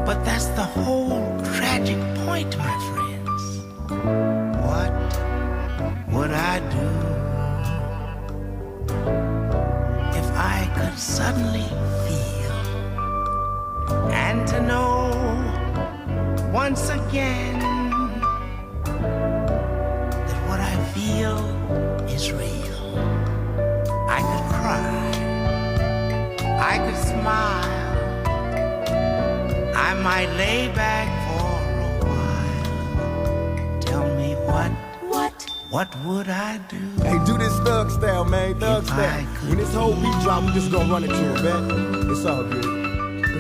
But that's the whole tragic point, my friends. What would I do if I could suddenly feel and to know once again that what I feel is real? I could cry, I could smile, I might lay back for a while. Tell me what would I do? Hey, do this thug style, man, thug style. When this whole beat drop, we just gonna run it to it, man. It's all good.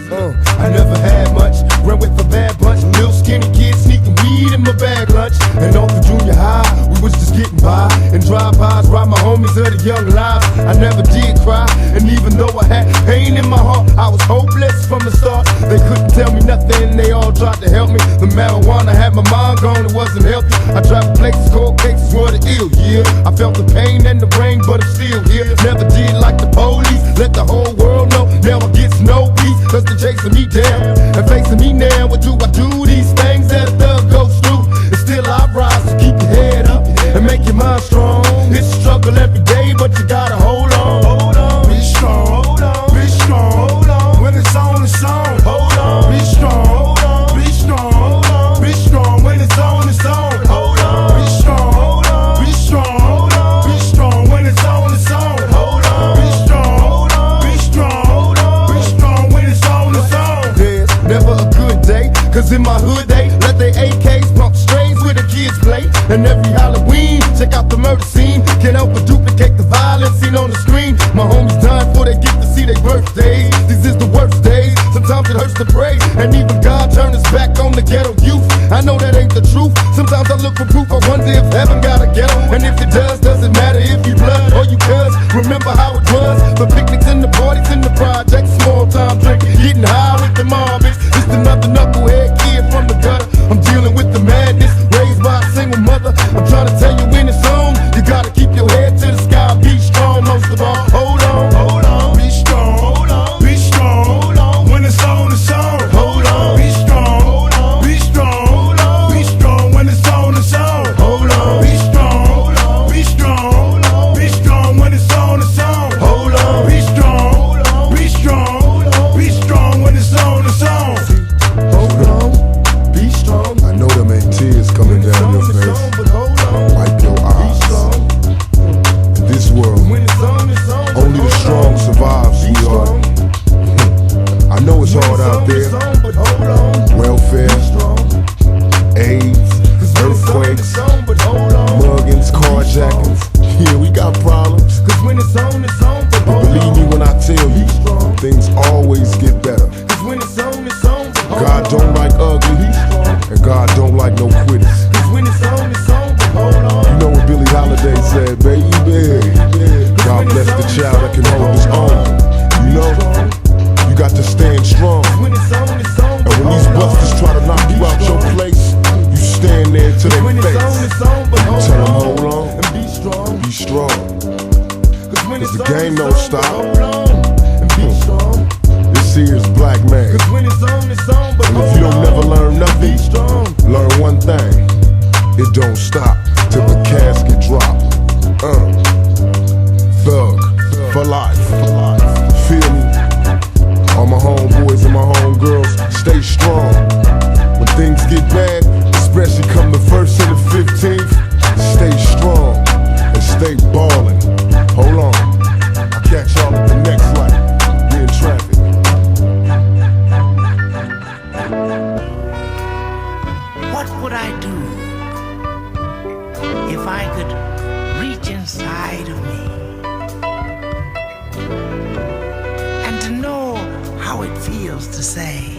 I never had much, ran with a bad bunch. Little skinny kids sneaking weed in my bag lunch. And off the junior high, we was just getting by. And drive-bys, ride my homies of the young lives. I never did cry, and even though I had pain in my heart, I was hopeless from the start. They couldn't tell me nothing, they all tried to help me. The marijuana had my mind gone, it wasn't healthy. I traveled places, cold cases were the ill, yeah. I felt the pain and the rain, but I'm still here. Never did like the police, let the whole world know. Now I get no peace, cause they're chasing me down and facing me now. What do I do? These things that a thug goes through, and still I rise to keep your head up and make your mind strong. It's a struggle every day, but you gotta hold on. Hold on, be strong. Hold on, be strong. Hold on, when it's on, it's on. Hold on, be strong. Hold on, be strong. Hold on, be strong. When it's on, it's on. Hold on, be strong. Hold on, be strong. Hold on, be strong. When it's on, it's on. Hold on, be strong. Hold on, be strong. Hold on, be strong. When it's on, it's on. There's never a good day, cause in my hood they let their AKs pump strays where the kids play. And every Halloween, check out the murder scene. Can't help but duplicate the violence seen on the screen. My homies dying before they get to see their birthdays. These is the worst days, sometimes it hurts to pray. And even God turned his back on the ghetto youth. I know that ain't the truth, sometimes I look for proof. I wonder if heaven got a ghetto, and if it does, doesn't matter if you blood or you cuz. Remember how it was, the picnics and the parties in the projects, small time drinking, getting high with the mobbits. Just another knucklehead kid from the gutter. I'm dealing with the madness, raised by a single mother. I'm trying to tell you when it's on, you gotta keep your head to the sky. Be strong most of all. Hold on, hold on, be strong. Hold on, be strong. Hold on, when it's on, it's on. Hold on, be strong. Hold on, be strong. Hold on, be strong. When it's on, it's on. Hold on, be strong. Hold on, be strong. Hold on, be strong. When it's on, it's on. Hold on, be strong. Hold on, be strong. Hold on, be strong. When it's on, it's on. Hold on, be strong. I know them ain't tears coming down your face. Wipe your eyes. In this world, only the strong survive, sweetheart. I know it's hard out there. Welfare, AIDS, earthquakes, muggings, carjackings. Yeah, we got problems. But believe me when I tell you, things always get better. God don't like ugly, and God don't like no quitters. You know what Billie Holiday said, baby? God bless the child that can hold his own. You know, you got to stand strong. And when these busters try to knock you out your place, you stand there to their face. You tell them hold on, be strong. Cause the game don't stop. This here's black man. And if you don't never learn nothing, learn one thing. It don't stop till the casket drop. Thug for life. Feel me? All my homeboys and my homegirls, stay strong. When things get bad, especially come the 1st and the 15th, stay strong and stay ballin'. Hold on, I'll catch y'all at the next light. We in traffic. What would I do if I could reach inside of me and to know how it feels to say,